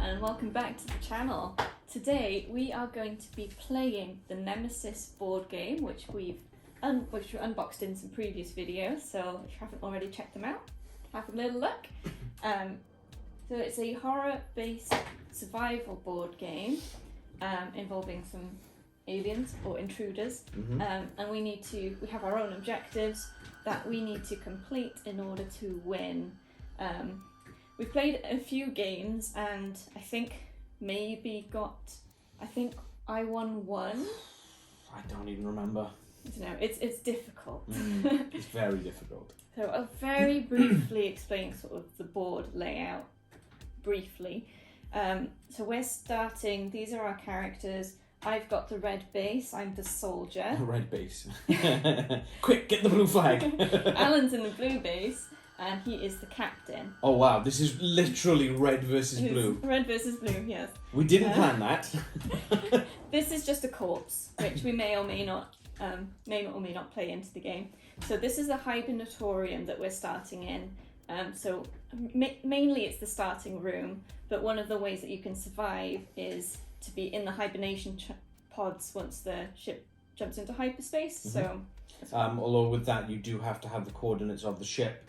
and welcome back to the channel. Today we are going to be playing the Nemesis board game, which we unboxed in some previous videos, so if you haven't already checked them out, have a little look. So it's a horror-based survival board game involving some aliens or intruders, and we have our own objectives that we need to complete in order to win. We've played a few games and I think I won one. I don't even remember. I don't know, it's difficult. It's very difficult. So I'll very briefly explain sort of the board layout briefly. So we're starting, these are our characters. I've got the red base, I'm the soldier. Red base. Quick, get the blue flag. Alan's in the blue base and he is the captain. Oh wow, this is literally red versus blue. Red versus blue, yes. We didn't plan that. This is just a corpse, which we may or may not play into the game. So this is the hibernatorium that we're starting in. So mainly it's the starting room, but one of the ways that you can survive is to be in the hibernation pods once the ship jumps into hyperspace. So, although with that you do have to have the coordinates of the ship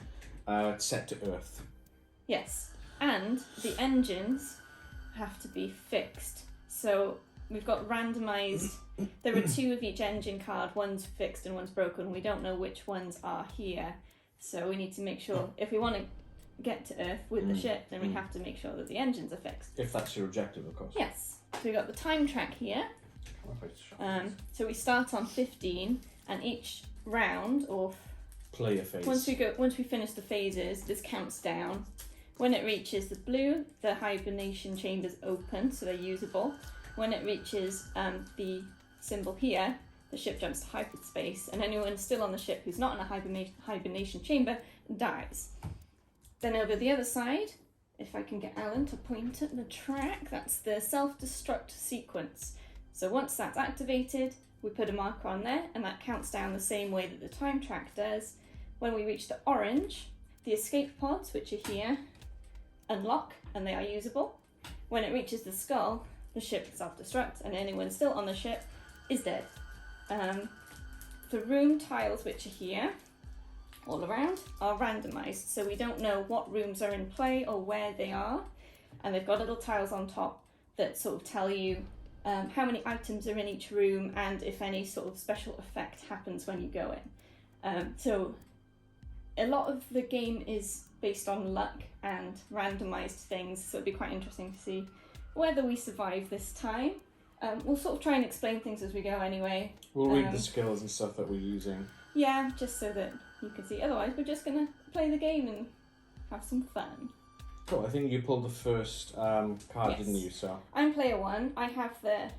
set to Earth. Yes, and the engines have to be fixed. So we've got randomized. There are two of each engine card. One's fixed and one's broken. We don't know which ones are here. So we need to make sure if we want to get to Earth with the ship, then we have to make sure that the engines are fixed. If that's your objective, of course. Yes. So we've got the time track here. So we start on 15, and each round or player phase. Once we finish the phases, this counts down. When it reaches the blue, the hibernation chambers open, so they're usable. When it reaches the symbol here, the ship jumps to hyperspace, and anyone still on the ship who's not in a hibernation chamber dies. Then over the other side, if I can get Alan to point at the track, that's the self-destruct sequence. So once that's activated, we put a marker on there, and that counts down the same way that the time track does. When we reach the orange, the escape pods, which are here, unlock, and they are usable. When it reaches the skull, the ship self-destructs, and anyone still on the ship is dead. The room tiles, which are here, all around, are randomized, so we don't know what rooms are in play or where they are, and they've got little tiles on top that sort of tell you how many items are in each room and if any sort of special effect happens when you go in. So a lot of the game is based on luck and randomized things, so it'd be quite interesting to see whether we survive this time. We'll sort of try and explain things as we go anyway. We'll read the skills and stuff that we're using. Yeah, just so that you can see. Otherwise, we're just going to play the game and have some fun. Cool, I think you pulled the first card, yes. Didn't you? So I'm player one. I have the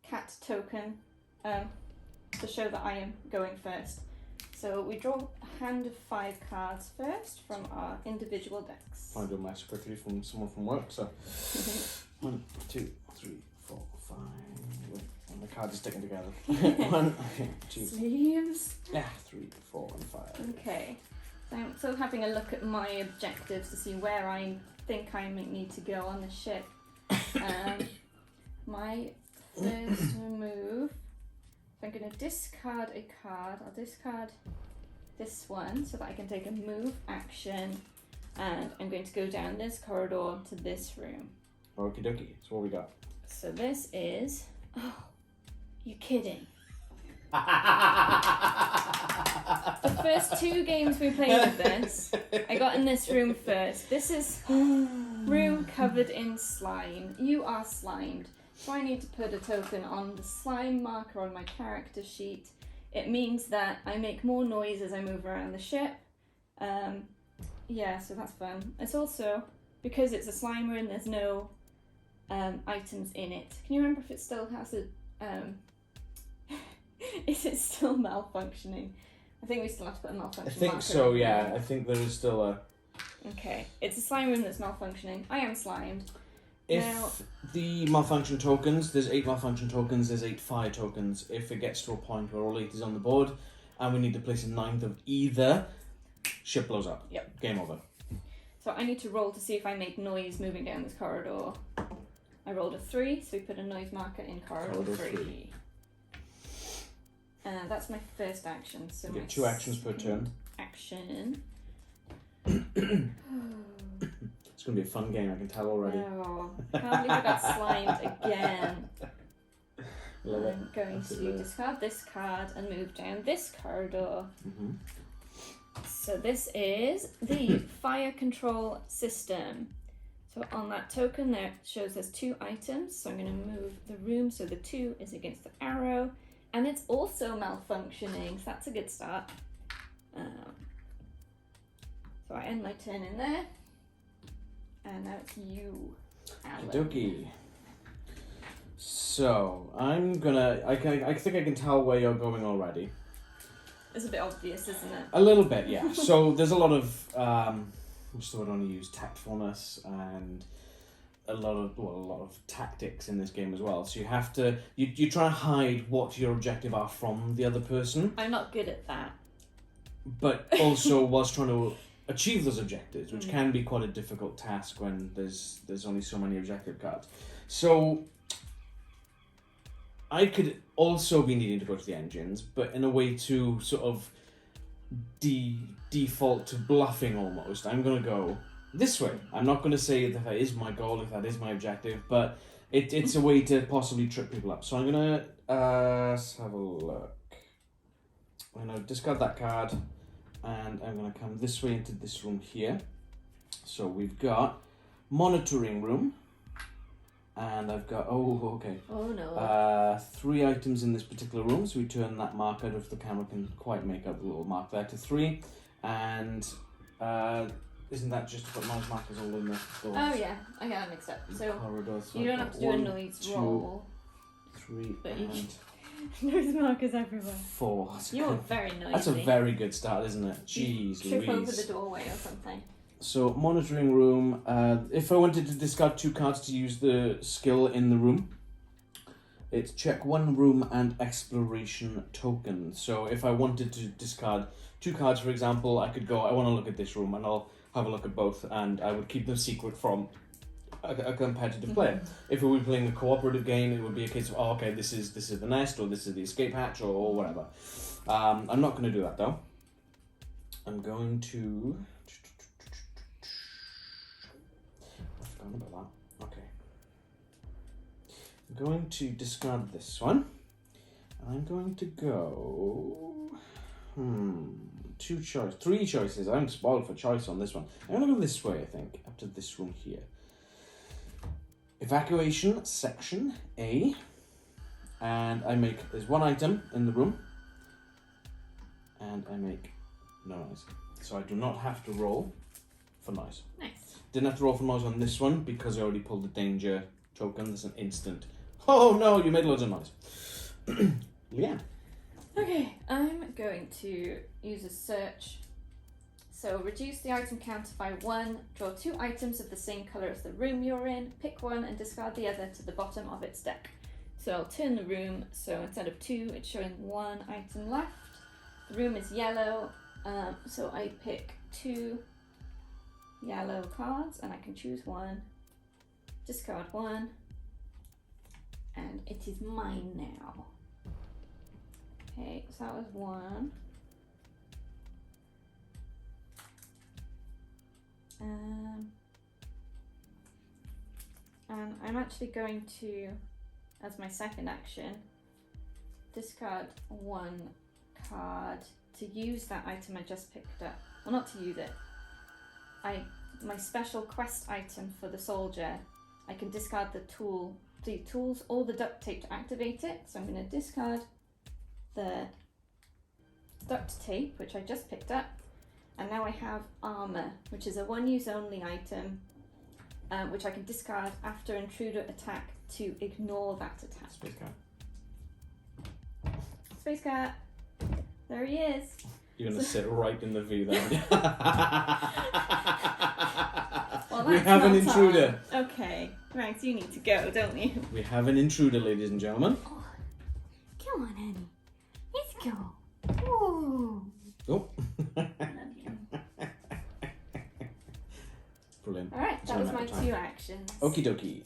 cat token to show that I am going first. So we draw a hand of 5 cards first from our individual decks. I'll do a match quickly from someone from work. So 1, 2, 3, 4, 5. And the cards are sticking together. 1, 2, sleeves. Yeah, 3, 4, and 5. Okay. So I'm sort of having a look at my objectives to see where I think I might need to go on the ship. My first move, if I'm going to discard a card, I'll discard this one so that I can take a move action, and I'm going to go down this corridor to this room. Okie dokie, so what we got? So this is, oh, you're kidding. The first 2 games we played of this, I got in this room first. This is room covered in slime. You are slimed. So I need to put a token on the slime marker on my character sheet. It means that I make more noise as I move around the ship. Yeah, so that's fun. It's also, because it's a slime room, there's no items in it. Can you remember if it still has a... is it still malfunctioning? I think we still have to put a malfunction marker. I think so, yeah. I think there is still a... Okay, it's a slime room that's malfunctioning. I am slimed. If the malfunction tokens, there's 8 malfunction tokens, there's 8 fire tokens. If it gets to a point where all 8 is on the board, and we need to place a 9th of either, ship blows up. Yep. Game over. So I need to roll to see if I make noise moving down this corridor. I rolled a 3, so we put a noise marker in corridor 3. That's my first action. So you my get 2 actions per turn. Action. It's going to be a fun game, I can tell already. Oh, can't believe I got slimed again. Love it. I'm going to discard this card and move down this corridor. Mm-hmm. So this is the fire control system. So on that token there, it shows there's 2 items. So I'm going to move the room so the 2 is against the arrow. And it's also malfunctioning, so that's a good start. So I end my turn in there. And now it's you, Alan. Okie. So I'm gonna. I think I can tell where you're going already. It's a bit obvious, isn't it? A little bit, yeah. So there's a lot of what's the word I want to use? Tactfulness and a lot of tactics in this game as well. So you have to you try to hide what your objective are from the other person, I'm not good at that. but also whilst trying to achieve those objectives, which can be quite a difficult task when there's only so many objective cards. So I could also be needing to go to the engines, but in a way to sort of default to bluffing almost. I'm going to go this way. I'm not going to say that is my goal, if that is my objective, but it's a way to possibly trip people up. So I'm going to let's have a look. I'm going to discard that card, and I'm going to come this way into this room here. So we've got monitoring room. And I've got, oh no. 3 items in this particular room, so we turn that marker, if the camera can quite make out the little mark there, to 3. And isn't that just to put noise markers all in the doors? Oh yeah, I got it mixed up. So corridors, you don't have to do a noise roll. 3 But and noise markers everywhere. 4. You're very noisy. That's a very good start, isn't it? Jeez Trip Louise. over the doorway or something. So, monitoring room. If I wanted to discard 2 cards to use the skill in the room, it's check 1 room and exploration token. So, if I wanted to discard 2 cards, for example, I could go, I want to look at this room, and I'll have a look at both, and I would keep them secret from a competitive player. If we were playing a cooperative game, it would be a case of, oh, okay, this is the nest, or this is the escape hatch, or whatever. I'm not going to do that, though. I'm going to... about that. Okay. I'm going to discard this one. And I'm going to go... 3 choices. I'm spoiled for choice on this one. I'm going to go this way, I think. Up to this room here. Evacuation section A. And I make... There's 1 item in the room. And I make no noise. So I do not have to roll for noise. Nice. Didn't have to roll for noise on this one because I already pulled the danger token. There's an instant. Oh no, you made loads of noise. Leanne. Okay, I'm going to use a search. So reduce the item counter by 1, draw 2 items of the same colour as the room you're in, pick 1 and discard the other to the bottom of its deck. So I'll turn the room, so instead of 2, it's showing 1 item left. The room is yellow, so I pick 2 yellow cards and I can choose 1, discard 1, and it is mine now. Okay, so that was 1. And I'm actually going to, as my second action, discard 1 card to use that item I just picked up. Well, not to use it. My special quest item for the soldier, I can discard the tools or the duct tape to activate it. So I'm going to discard the duct tape, which I just picked up, and now I have armor, which is a 1-use only item, which I can discard after intruder attack to ignore that attack. Space cat. Space cat. There he is. You're going to sit right in the V there. Well, we have an intruder. Okay, Max, you need to go, don't you? We have an intruder, ladies and gentlemen. Oh, come on, honey. Let's go. Ooh. Oh. Love you. Brilliant. All right, that was my 2 actions. Okie dokie.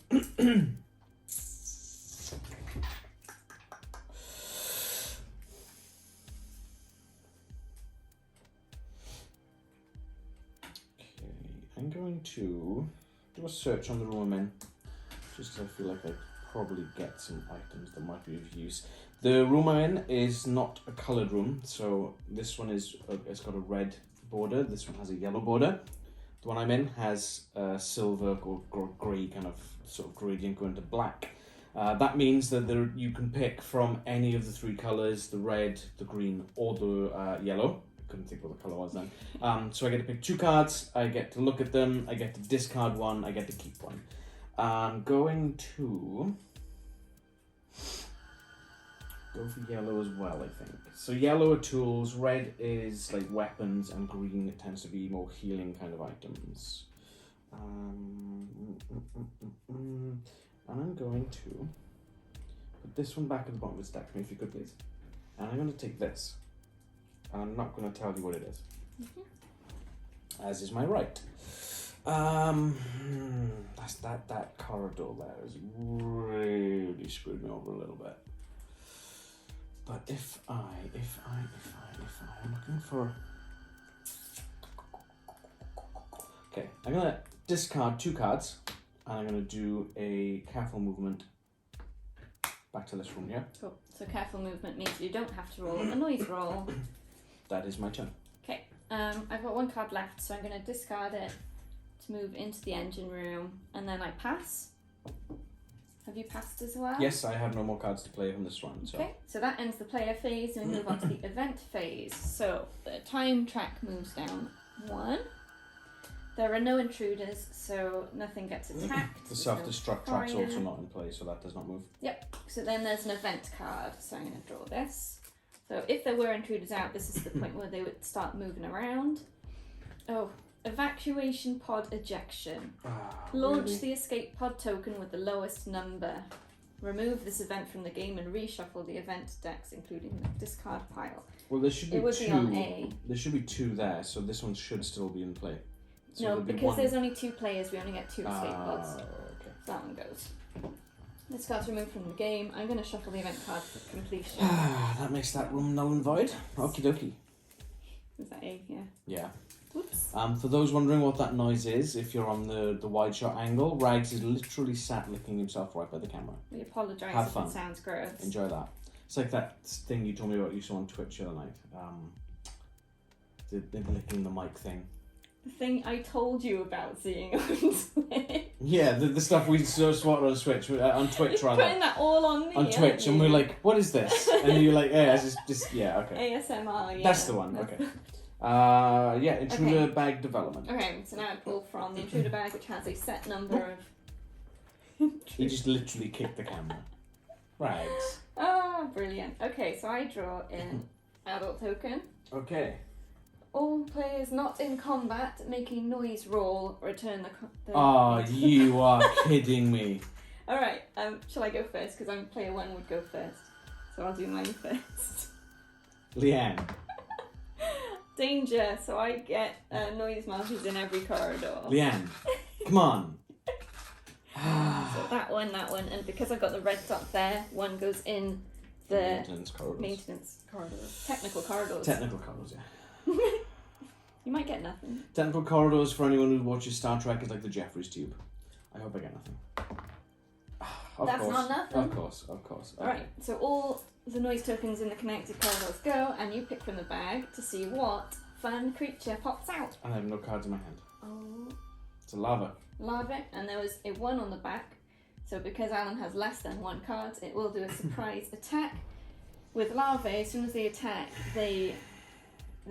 to do a search on the room I'm in, just 'cause I feel like I probably get some items that might be of use. The room I'm in is not a coloured room, so this one is it's got a red border. This one has a yellow border. The one I'm in has silver or grey kind of sort of gradient going to black. That means that you can pick from any of the three colours: the red, the green, or the yellow. I couldn't think what the colour was then. So I get to pick 2 cards. I get to look at them. I get to discard one. I get to keep one. I'm going to go for yellow as well, I think. So yellow are tools, red is like weapons, and green it tends to be more healing kind of items. And I'm going to put this one back at the bottom of the stack for me, if you could please. And I'm going to take this. And I'm not going to tell you what it is. As is my right. That's that corridor there has really screwed me over a little bit. But if I'm looking for... Okay, I'm gonna discard 2 cards, and I'm gonna do a careful movement back to this room here. Cool. So careful movement means you don't have to roll a noise roll. That is my turn. Okay, I've got 1 card left, so I'm gonna discard it to move into the engine room, and then I pass. Have you passed as well? Yes, I have no more cards to play from this round. So. Okay, so that ends the player phase, and we move on to the event phase. So the time track moves down 1. There are no intruders, so nothing gets attacked. The self-destruct track's also not in play, so that does not move. Yep, so then there's an event card, so I'm going to draw this. So if there were intruders out, this is the point where they would start moving around. Oh, evacuation pod ejection. Launch really? the escape pod token with the lowest number. Remove this event from the game and reshuffle the event decks, including the discard pile. Well, there should be it would 2. Be on A. There should be 2 there, so this one should still be in play. So no, because there's only 2 players, we only get 2 escape pods. Okay. So that one goes. This card's removed from the game. I'm going to shuffle the event card for completion. That makes that room null and void. Okie dokie. Is that A? Yeah. Yeah. Whoops. For those wondering what that noise is, if you're on the wide shot angle, Rags is literally sat licking himself right by the camera. We apologise Have if fun. it sounds gross. Enjoy that. It's like that thing you told me about you saw on Twitch the other night. The licking the mic thing. The thing I told you about seeing on Twitch. Yeah, the stuff we spotted on Twitch, on Twitch You're rather. putting that all on me, On Twitch, and we're like, what is this? And you're like, yeah, it's just yeah, okay. ASMR, yeah. That's the one, okay. Yeah, intruder Okay. bag development. Okay, so now I pull from the intruder bag, which has a set number of... He just literally kicked the camera. Rags. Oh, brilliant. Okay, so I draw in adult token. Okay. All players not in combat making noise roll return the... Oh, you are kidding me. Alright, shall I go first? Because player 1 would go first. So I'll do mine first. Leanne. Danger, so I get noise markers in every corridor. Leanne, come on. So that one, and because I've got the red dot there, 1 goes in the Maintenance corridors. Technical corridors. Technical corridors, yeah. You might get nothing. Technical corridors, for anyone who watches Star Trek, is like the Jeffries tube. I hope I get nothing. That's course. not nothing. Of course. Okay. Alright, so all the noise tokens in the connected corridors go, and you pick from the bag to see what fun creature pops out. And I have no cards in my hand. Oh. It's a lava. Lava, and there was a 1 on the back. So because Alan has less than 1 card, it will do a surprise attack. With lava, as soon as they attack, they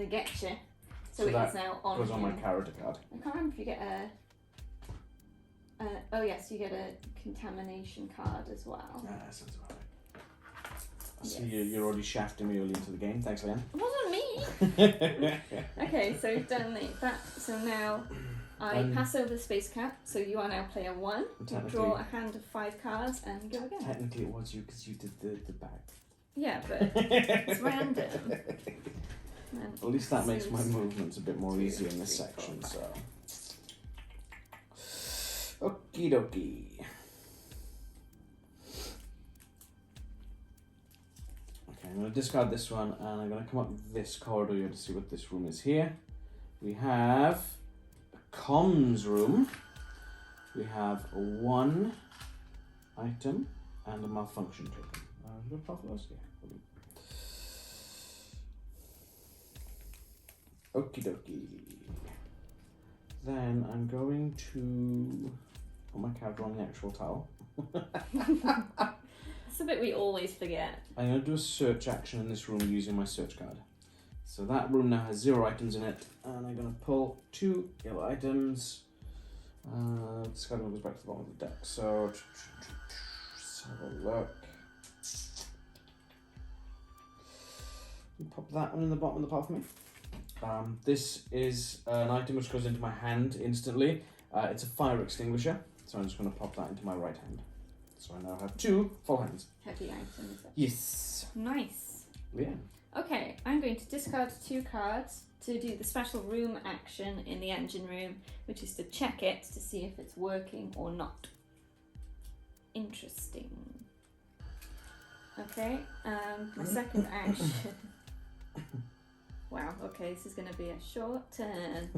get you. So it is now on goes on my him. character card. I can't remember if you get oh yes, you get a contamination card as well. Yeah, that sounds about right. I see Yes. you're already shafting me early into the game. Thanks, Leanne. It wasn't me! Okay, so you've done that. So now I pass over the space cap, so you are now player 1. You draw a hand of 5 cards and go again. Technically it was you because you did the bag. Yeah, but it's random. At least that makes my movements a bit more easy in this section, so. Okie dokie. Okay, I'm going to discard this one and I'm going to come up this corridor here to see what this room is here. We have a comms room, we have 1 item and a malfunction token. Good apart from those? Yeah. Okie dokie. Then I'm going to put my character on the actual tile. It's a bit we always forget. I'm going to do a search action in this room using my search card. So that room now has 0 items in it, and I'm going to pull 2 yellow items. This card goes back to the bottom of the deck. So let's have a look. Pop that one in the bottom of the pile for me. This is an item which goes into my hand instantly. It's a fire extinguisher, so I'm just going to pop that into my right hand. So I now have 2 full hands. Heavy items. Yes. Nice. Yeah. Okay, I'm going to discard 2 cards to do the special room action in the engine room, which is to check it to see if it's working or not. Interesting. Okay, my second action. Wow, okay, this is going to be a short turn.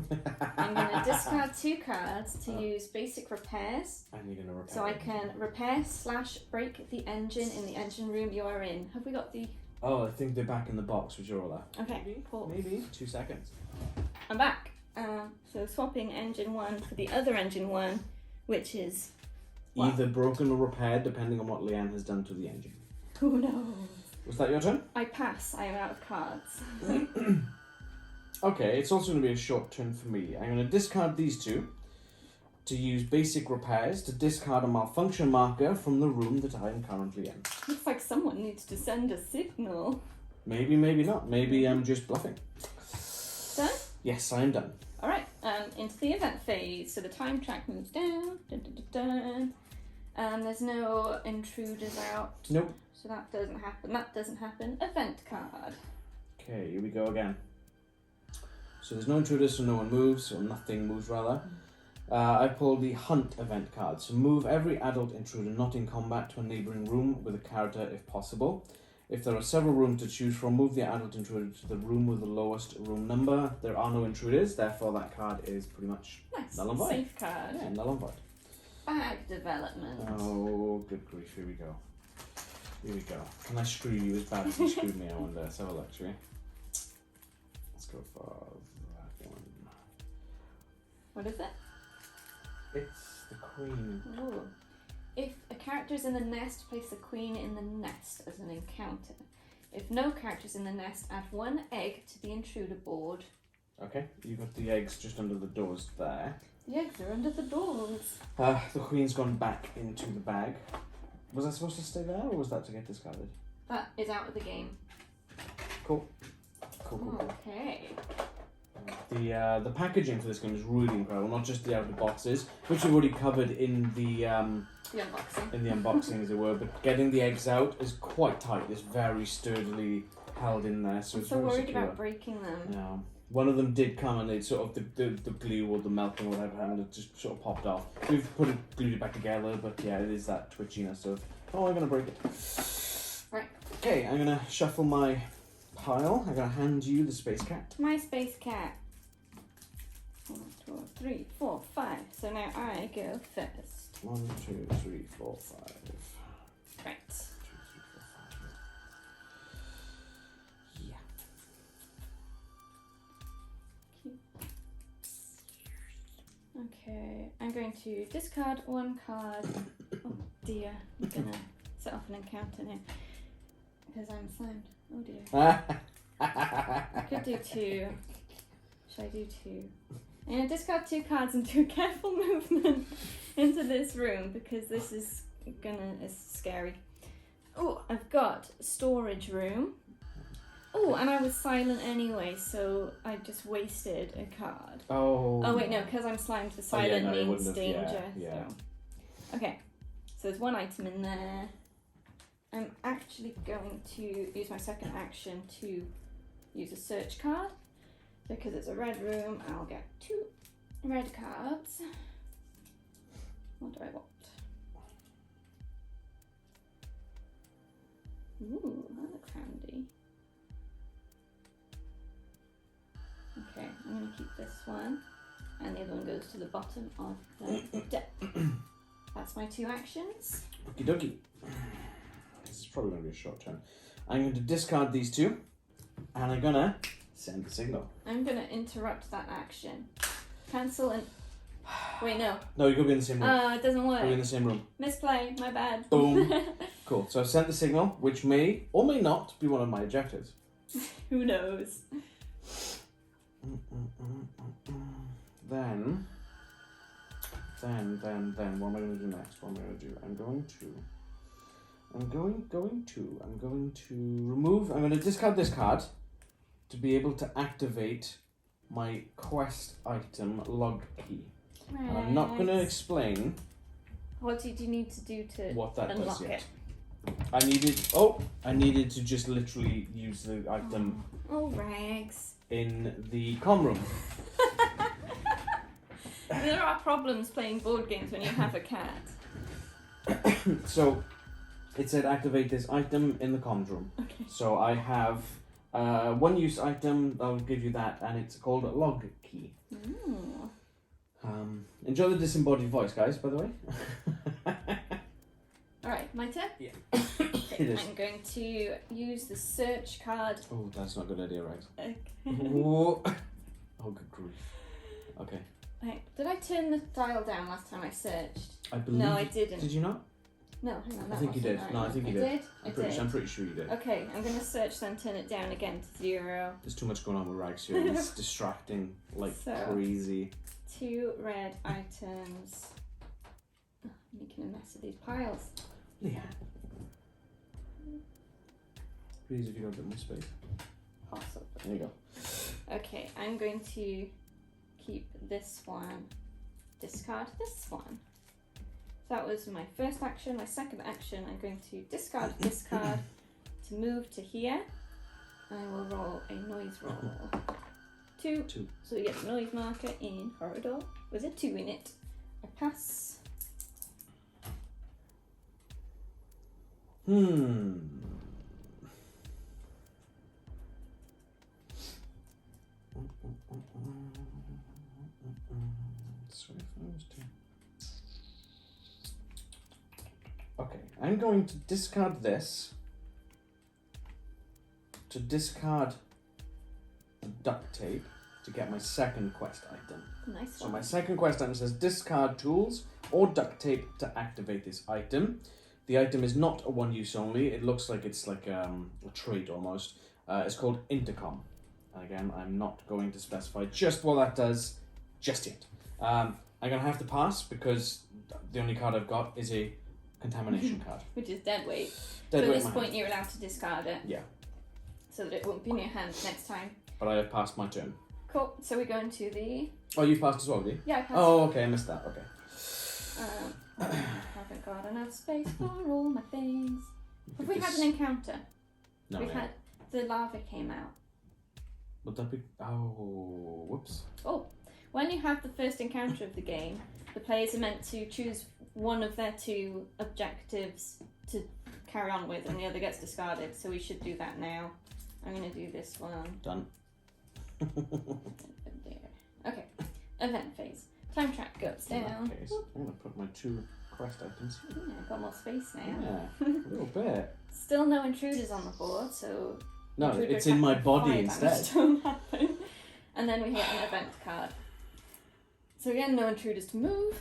I'm going to discard 2 cards to use basic repairs. And you're going to repair. So I can repair/break the engine in the engine room you are in. Have we got the... Oh, I think they're back in the box which you're all at. Okay, Maybe 2 seconds. I'm back. So swapping engine 1 for the other engine 1, which is... what? Either broken or repaired, depending on what Leanne has done to the engine. Who knows? Was that your turn? I pass. I am out of cards. Okay, it's also going to be a short turn for me. I'm going to discard these 2 to use basic repairs to discard a malfunction marker from the room that I am currently in. Looks like someone needs to send a signal. Maybe, maybe not. Maybe I'm just bluffing. Done? Yes, I am done. Alright, into the event phase. So the time track moves down. Dun, dun, dun, dun. There's no intruders out. Nope. So that doesn't happen. That doesn't happen. Event card. Okay, here we go again. So there's no intruders, so no one moves, or nothing moves rather. I pulled the Hunt event card. So move every adult intruder not in combat to a neighbouring room with a character if possible. If there are several rooms to choose from, move the adult intruder to the room with the lowest room number. There are no intruders, therefore that card is pretty much Nice. null and void. Safe card. Yeah, null and void. Bag development. Oh, good grief, here we go. Here we go. Can I screw you as bad as you screwed me? I wonder. Let's have a look, shall we? Let's go for that one. What is it? It's the queen. Ooh. If a character is in the nest, place the queen in the nest as an encounter. If no characters in the nest, add 1 egg to the intruder board. Okay, you've got the eggs just under the doors there. The eggs are under the doors. The queen's gone back into the bag. Was I supposed to stay there, or was that to get discarded? That is out of the game. Cool. Cool. Okay. The packaging for this game is really incredible. Not just the outer boxes, which we've already covered in the unboxing. In the unboxing, as it were. But getting the eggs out is quite tight. It's very sturdily held in there, so I'm it's so very worried secure. about breaking them. Yeah. One of them did come and it sort of the glue or the melting or whatever happened, it just sort of popped off. We've glued it back together, but yeah, it is that twitchiness of, oh, I'm gonna break it. Right. Okay, I'm gonna shuffle my pile. I'm gonna hand you the space cat. My space cat. 1, 2, 3, 4, 5. So now I go first. 1, 2, 3, 4, 5. Right. 2, 3, 4, 5. Yeah. Okay, I'm going to discard 1 card. Oh dear, I'm gonna set off an encounter now because I'm slimed. Oh dear. I could do 2. Should I do 2? I'm gonna discard 2 cards and do a careful movement into this room because this is scary. Oh, I've got storage room. Oh, and I was silent anyway, so I just wasted a card. Oh. Oh wait, no, because I'm slimed, the silent means have, danger. Yeah. So. Okay, so there's 1 item in there. I'm actually going to use my second action to use a search card. Because it's a red room, I'll get 2 red cards. What do I want? Ooh, that looks handy. Okay, I'm going to keep this one. and the other one goes to the bottom of the deck. That's my 2 actions. Okie dokie. This is probably going to be a short turn. I'm going to discard these 2, and I'm going to send the signal. I'm going to interrupt that action. Cancel and... Wait, no. No, you could be in the same room. It doesn't work. You're in the same room. Misplay, my bad. Boom. Cool. So I've sent the signal, which may or may not be one of my objectives. Who knows? Then, what am I going to do next? What am I going to do? I'm going to remove, I'm going to discard this card to be able to activate my quest item log key. Right. And I'm not going to explain What did you need to do to what that unlock does yet. it? I needed to just literally use the item Oh, rags. in the comm room. There are problems playing board games when you have a cat. So it said activate this item in the comms room. Okay. So I have one use item, I'll give you that, and it's called a log key. Ooh. Enjoy the disembodied voice, guys, by the way. Alright, my turn? Yeah. Okay, It is. I'm going to use the search card. Oh, that's not a good idea, Rex. Okay. Oh, good grief. Okay. Right, did I turn the dial down last time I searched? I believe. No, I didn't. Did you not? No, hang on. I that think you wasn't did. right. No, I think you I did. did. I'm pretty sure you did. Okay, I'm going to search then turn it down again to 0. There's too much going on with Rags here. It's distracting like So- crazy. 2 red items. Oh, I'm making a mess of these piles. Leanne. Please, if you got a bit more space. Possible. There you go. Okay, I'm going to keep this one, discard this one. So that was my first action. My second action, I'm going to discard this card to move to here. I will roll a noise roll. 2. So you get the noise marker in corridor with a 2 in it. I pass. Okay, I'm going to discard this to discard the duct tape to get my second quest item. Nice So one. my second quest item says discard tools or duct tape to activate this item. The item is not a one use only. It looks like it's like a trait almost. It's called intercom. And again, I'm not going to specify just what that does just yet. I'm going to have to pass because the only card I've got is a contamination card. Which is dead weight. Dead So weight at this in my point hand. you're allowed to discard it. Yeah, So that it won't be in your hand next time. but I have passed my turn. Cool. So we go into the... Oh, you passed as well, did you? Yeah, I passed. Oh, okay, I missed that. Okay. Haven't got enough space for all my things. Have we had This- an encounter? No, We've yeah. had... The lava came out. Would that be? Oh, whoops. Oh, when you have the first encounter of the game, the players are meant to choose one of their 2 objectives to carry on with, and the other gets discarded. So we should do that now. I'm going to do this one. Done. Okay, event phase. Time track goes In down. that case, I'm going to put my 2 quest items here. Yeah, I've got more space now. Yeah, a little bit. Still no intruders on the board, so No, intruder it's in my attack body fire instead. damage don't happen. And then we get an event card. So again, no intruders to move.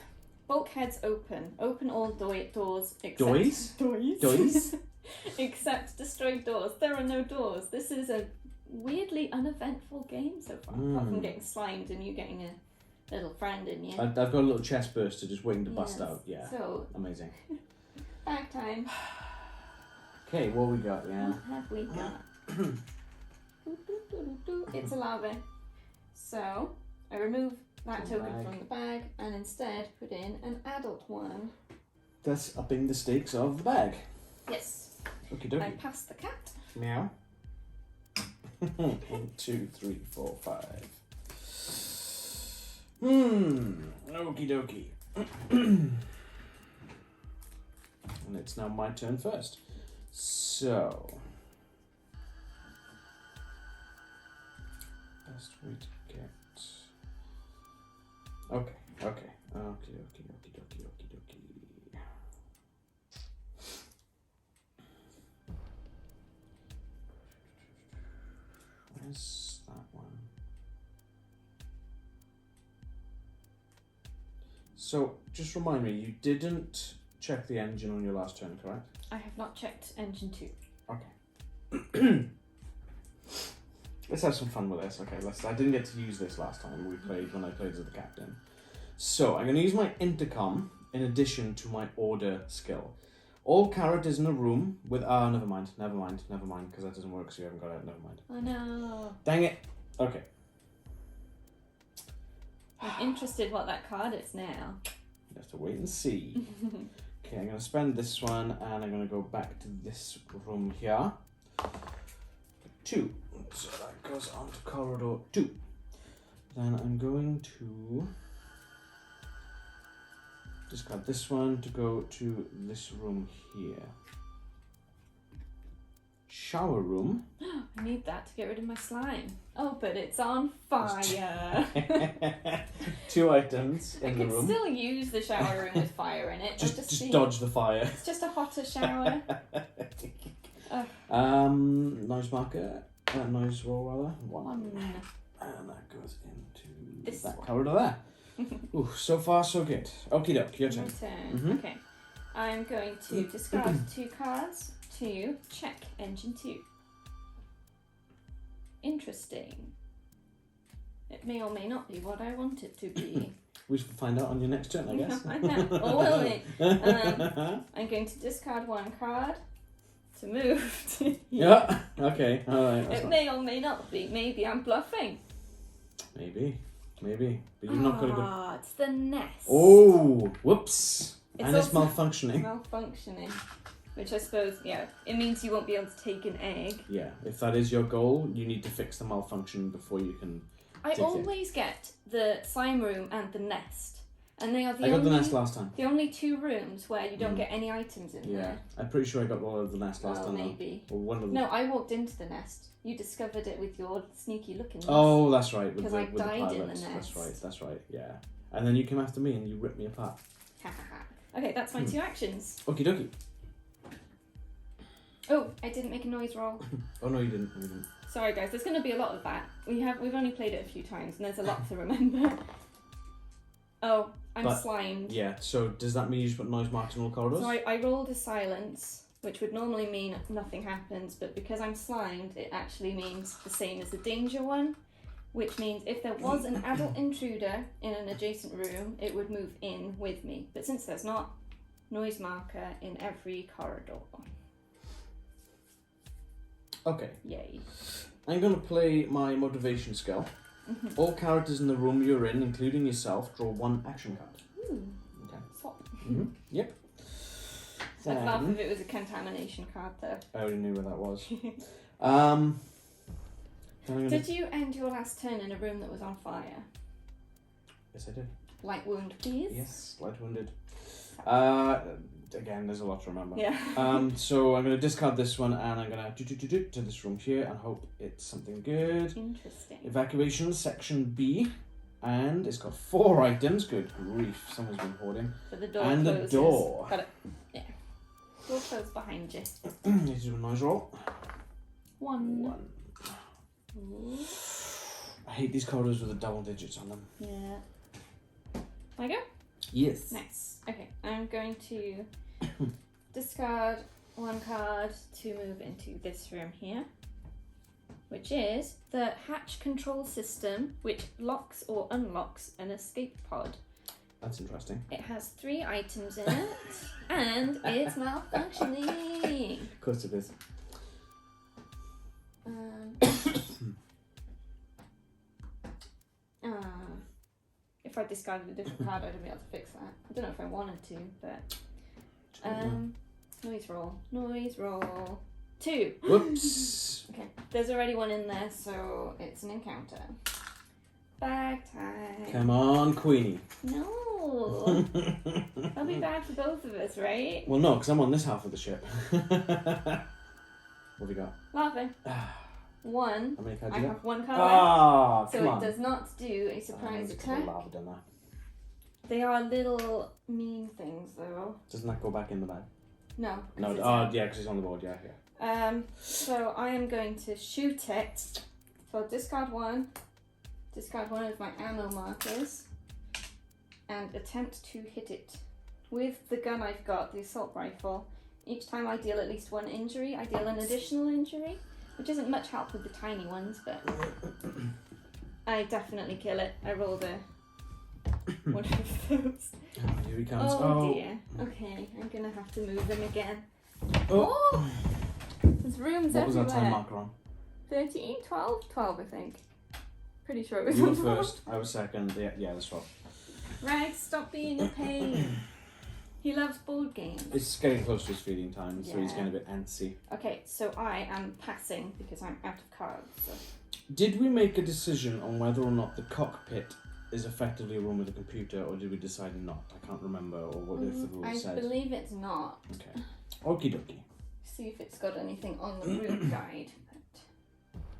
Bulkheads open. Open all doors except Doors? Doors? except destroyed doors. There are no doors. This is a weirdly uneventful game so far, apart from getting slimed and you getting a little friend in you. I've got a little chest burster just waiting to bust Yes. out. Yeah, So amazing. back time. Okay, what we got? Yeah. What have we got? It's a lava. So I remove that From the token bag. from the bag and instead put in an adult one. That's upping the stakes of the bag. Yes. Okie I dokie. pass the cat. Meow. 1, 2, 3, 4, 5. Okie dokie. And it's now my turn first. So. Best way to get Okay. Where's that one? So, just remind me, you didn't check the engine on your last turn, correct? I have not checked engine 2. Okay. Let's have some fun with this. Okay, I didn't get to use this last time when I played as the captain. So, I'm going to use my intercom in addition to my order skill. All characters in a room with... never mind, because that doesn't work, so you haven't got it. Never mind. Oh no. Dang it. Okay. I'm interested what that card is now. You have to wait and see. Okay, I'm going to spend this one, and I'm going to go back to this room here. 2. So that goes on to corridor 2. Then I'm going to discard this one to go to this room here. Shower room. I need that to get rid of my slime. Oh, but it's on fire. 2 items in the I room. can still use the shower room with fire in it. Just dodge the fire. It's just a hotter shower. Noise marker. Noise roll rather. 1. And that goes into This that one. corridor there. Ooh, so far so good. Okie doke, your turn. My turn. Mhm. Okay. I'm going to discard 2 cards to check engine 2. Interesting. It may or may not be what I want it to be. We should find out on your next turn, I guess. Find out. Or will we? I'm going to discard 1 card to move to Yeah, okay, alright. It may or may not be. Maybe I'm bluffing. Maybe. But you've not got a good... Ah, it's the nest. Oh, whoops. And it's also malfunctioning. Malfunctioning. Which I suppose, yeah, it means you won't be able to take an egg. Yeah, if that is your goal, you need to fix the malfunction before you can... I always get the slime room and the nest. And they are I got the nest last time. the only 2 rooms where you don't get any items in Yeah, there. I'm pretty sure I got all of the nest last time. Maybe. Or one of them. No, I walked into the nest. You discovered it with your sneaky looking nest. Oh, that's right. With 'Cause the, I with died the in the pilots. nest. That's right. Yeah. And then you came after me and you ripped me apart. Okay, that's my 2 actions. Okie dokie. Oh, I didn't make a noise roll. Oh no, you didn't. You didn't. Sorry guys, there's going to be a lot of that. We've only played it a few times and there's a lot to remember. Oh, I'm slimed. Yeah. So does that mean you just put noise marks in all corridors? So I rolled a silence, which would normally mean nothing happens, but because I'm slimed, it actually means the same as the danger one, which means if there was an adult intruder in an adjacent room, it would move in with me. But since there's not, noise marker in every corridor. Okay. Yay. I'm going to play my motivation skill. All characters in the room you're in, including yourself, draw 1 action card. Ooh. Okay. Swap. Yep. I'd laugh if it was a contamination card though. I already knew where that was. Did you end your last turn in a room that was on fire? Yes, I did. Light wound, please. Yes, light wounded. Again, there's a lot to remember. Yeah. So I'm going to discard this one and I'm going to to this room here and hope it's something good. Interesting. Evacuation, section B. And it's got 4 items. Good grief, someone's been hoarding. But the door and closes. the door. Got it. Yeah. Door closed behind you. Need to do a noise roll. 1. Ooh. I hate these corridors with the double digits on them. Yeah. I go? Yes. Nice. Okay, I'm going to discard 1 card to move into this room here, which is the hatch control system, which locks or unlocks an escape pod. That's interesting. It has 3 items in it, and it's malfunctioning. Of course it is. If I discarded a different card, I'd be able to fix that. I don't know if I wanted to, but noise roll. Noise roll. 2. Whoops. Okay, there's already 1 in there, so it's an encounter. Bag time. Come on, Queenie. No. That'll be bad for both of us, right? Well, no, because I'm on this half of the ship. What have you got? Laughing. 1. How many cards I you got? have 1 card Ah, left, so come it on. does not do a surprise Because I attack. lava done that. They are little mean things, though. Doesn't that go back in the bag? No. 'cause No, it's oh yeah, because it's on the board, yeah. So I am going to shoot it. So I'll discard one of my ammo markers, and attempt to hit it. With the gun I've got, the assault rifle, each time I deal at least one injury, I deal an additional injury, which isn't much help with the tiny ones, but I definitely kill it. I rolled a one of those. Oh, here he comes. Oh dear. Okay, I'm gonna have to move him again. Oh! There's rooms What was everywhere. that time marker on? 13, 12? 12, I think. Pretty sure it was You were on 12. first, I was second. Yeah, that's right. Right, stop being a pain. He loves board games. It's getting close to his feeding time, so he's Yeah. getting a bit antsy. Okay, so I am passing because I'm out of cards. So. Did we make a decision on whether or not the cockpit is effectively a room with a computer, or did we decide not? I can't remember, or what if the rules I said. believe it's not. Okay. Okie dokie. See if it's got anything on the room guide.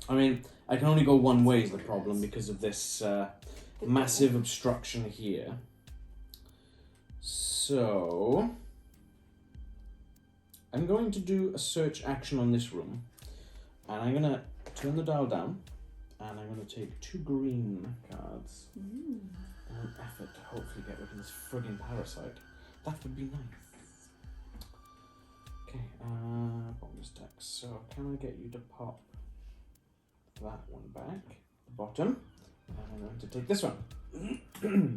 I mean, I can only go one way is the problem because of this massive obstruction here. So, I'm going to do a search action on this room, and I'm going to turn the dial down, and I'm going to take 2 green cards in an effort to hopefully get rid of this friggin' parasite. That would be nice. Okay, bonus text. So, can I get you to pop that one back, the bottom, and I'm going to take this one.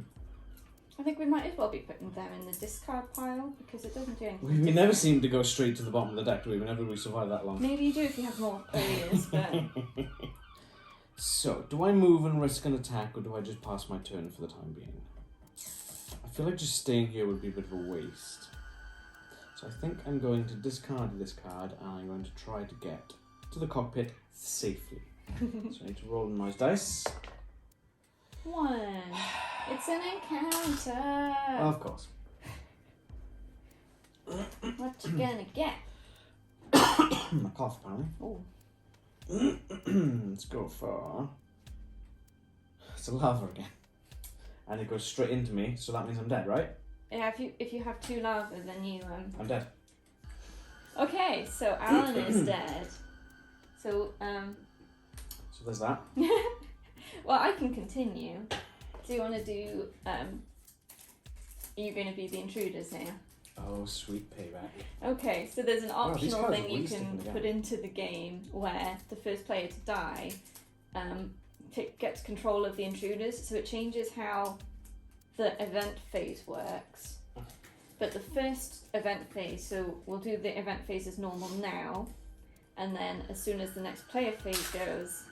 I think we might as well be putting them in the discard pile because it doesn't do anything. We never seem to go straight to the bottom of the deck, do we? Whenever we survive that long. Maybe you do if you have more players, but... So, do I move and risk an attack, or do I just pass my turn for the time being? I feel like just staying here would be a bit of a waste. So I think I'm going to discard this card, and I'm going to try to get to the cockpit safely. So I need to roll a nice dice. 1. It's an encounter. Of course. What you gonna get? My cough, apparently. Oh. Let's go for... It's a lava again. And it goes straight into me, so that means I'm dead, right? Yeah, if you have 2 lava, then you I'm dead. Okay, so Alan is dead. So So there's that. well, I can continue. Do you want to do? Are you going to be the intruders here? Oh, sweet payback. Okay, so there's an these optional cards thing are you really can sticking together. put into the game where the first player to die gets control of the intruders. So it changes how the event phase works. But the first event phase, so we'll do the event phase as normal now, and then as soon as the next player phase goes,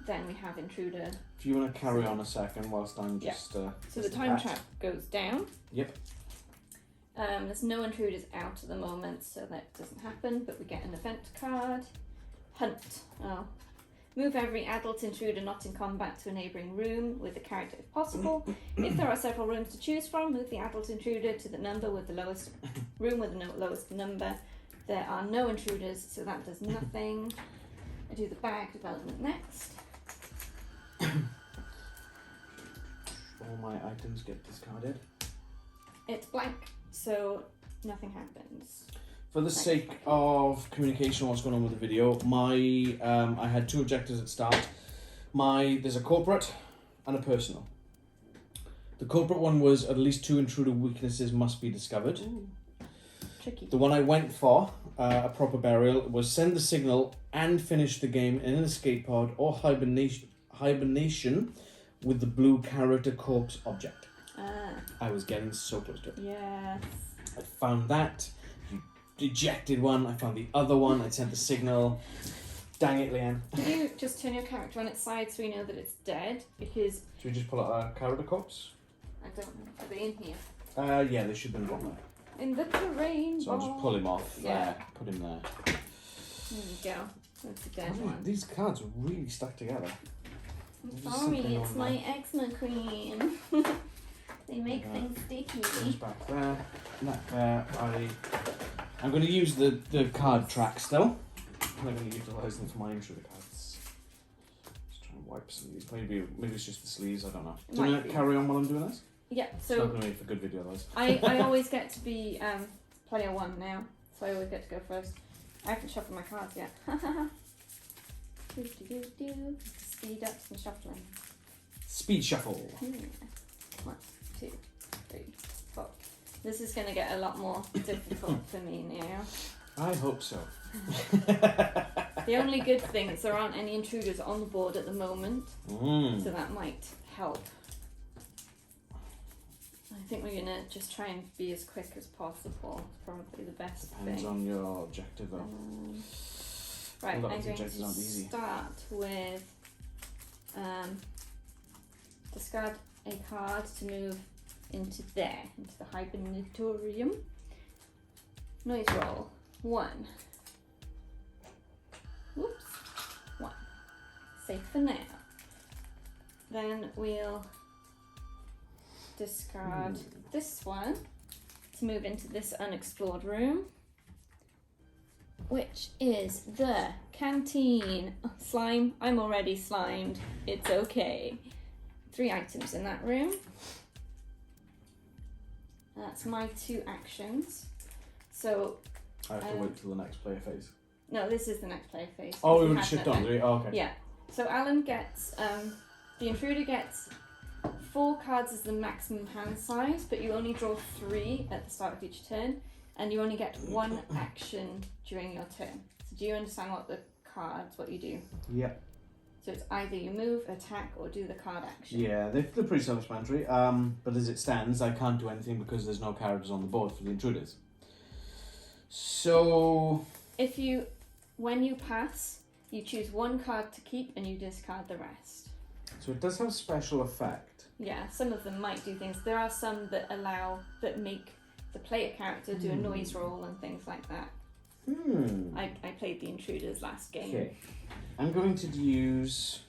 then we have intruder. If you want to carry on a second whilst I'm just... So the time trap goes down. Yep. There's no intruders out at the moment, so that doesn't happen, but we get an event card. Hunt. Oh. Move every adult intruder not in combat to a neighbouring room with the character if possible. If there are several rooms to choose from, move the adult intruder to the number with the lowest room with the lowest number. There are no intruders, so that does nothing. I do the bag development next. All my items get discarded. It's blank, so nothing happens. For the sake of communication on what's going on with the video, I had 2 objectives at start. There's a corporate and a personal. The corporate one was at least 2 intruder weaknesses must be discovered. Ooh, tricky. The one I went for, a proper burial, was send the signal and finish the game in an escape pod or hibernation with the blue character corpse object. I was getting so close to it. Yes. I found that. You ejected one. I found the other one. I sent the signal. Dang it, Leanne. Can you just turn your character on its side so we know that it's dead? Because Should we just pull out a character corpse? I don't know. Are they in here? Yeah, they should have been the bottom there. In the terrain. So I'll just pull him off. Yeah. Put him there. There you go. That's a dead one. These cards are really stuck together. I'm There's sorry, something it's on my there. Eczema cream. They make things sticky. Goes back there. That there. I'm going to use the card track still. I'm going to utilise them for my intruder cards. Just try and wipe some of these. Maybe it's just the sleeves. I don't know. Do you want to carry on while I'm doing this? Yeah, It's not so going to make for good video, those. I always get to be player 1 now, so I always get to go first. I haven't shuffled my cards yet. Speed up some shuffling. Speed shuffle. Yeah. 1, 2, 3, 4. This is going to get a lot more difficult for me now. I hope so. The only good thing is there aren't any intruders on the board at the moment, so that might help. I think we're gonna just try and be as quick as possible. It's probably the best Depends thing. on your objective, though. Right, I'm Lots of going objectives to aren't easy. start with discard a card to move into there, into the hibernatorium. Noise roll. 1. Whoops. 1. Safe for now. Then we'll discard this one to move into this unexplored room, which is the canteen. Oh, slime. I'm already slimed. It's okay. 3 items in that room. That's my 2 actions. So I have to wait till the next player phase. no, this is the next player phase. Oh, You we would had shift that on, then. do we? Oh, okay. Yeah. So Alan gets the intruder gets 4 cards as the maximum hand size, but you only draw 3 at the start of each turn, and you only get 1 action during your turn. So do you understand what you do? Yeah. So it's either you move, attack, or do the card action. Yeah, they're pretty self-explanatory. But as it stands, I can't do anything because there's no characters on the board for the intruders. So When you pass, you choose 1 card to keep and you discard the rest. So it does have special effect. Yeah, some of them might do things. There are some that make the player character do a noise roll and things like that. I played the Intruders last game. Okay. I'm going to use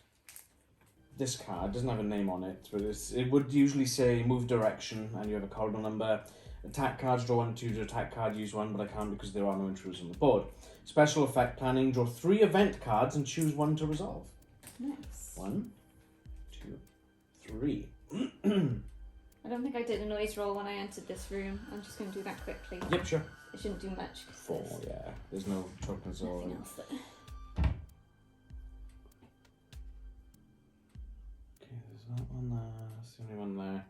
this card. It doesn't have a name on it, but it would usually say move direction and you have a corridor number. Attack cards, draw 1, 2 to attack card, use 1, but I can't because there are no intruders on the board. Special effect planning, draw 3 event cards and choose 1 to resolve. Nice. 1, 2, 3. I don't think I did a noise roll when I entered this room. I'm just going to do that quickly. Yep, sure. It shouldn't do much. 4, yeah. There's no tokens or Nothing else there. Okay, there's that one there. That's the only one there.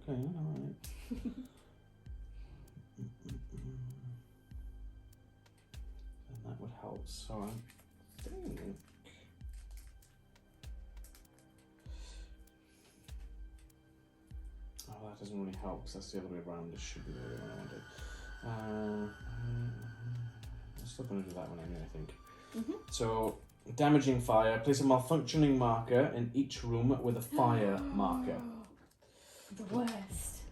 Okay, alright. And that would help, so I think. Oh, that doesn't really help because that's the other way around. This should be the other one I wanted. I'm still going to do that one anyway, I think. So, damaging fire. Place a malfunctioning marker in each room with a fire marker. The worst.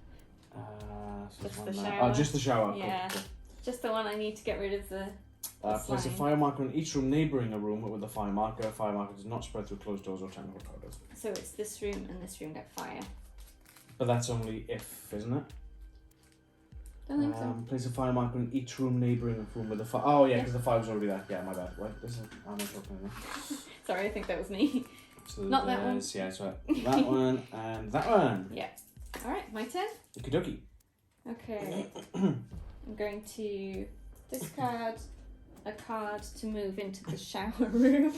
So Just one the there. shower. Oh, just the shower. Yeah. Cool. Just the one I need to get rid of the Place a slime. fire marker in each room neighbouring a room with a fire marker. Fire marker does not spread through closed doors or temporary corridors. So it's this room and this room get fire. But that's only if, isn't it? Don't think so. Place a fire marker in each room neighbouring a room with a fire. Oh yeah, because the fire was already there. Yeah, my bad. What? This is. I'm not talking about. Sorry, I think that was me. So Not that one. Yeah, that's right. That one and that one. Yeah. Alright, my turn. Okie dokie. Okay. I'm going to discard a card to move into the shower room.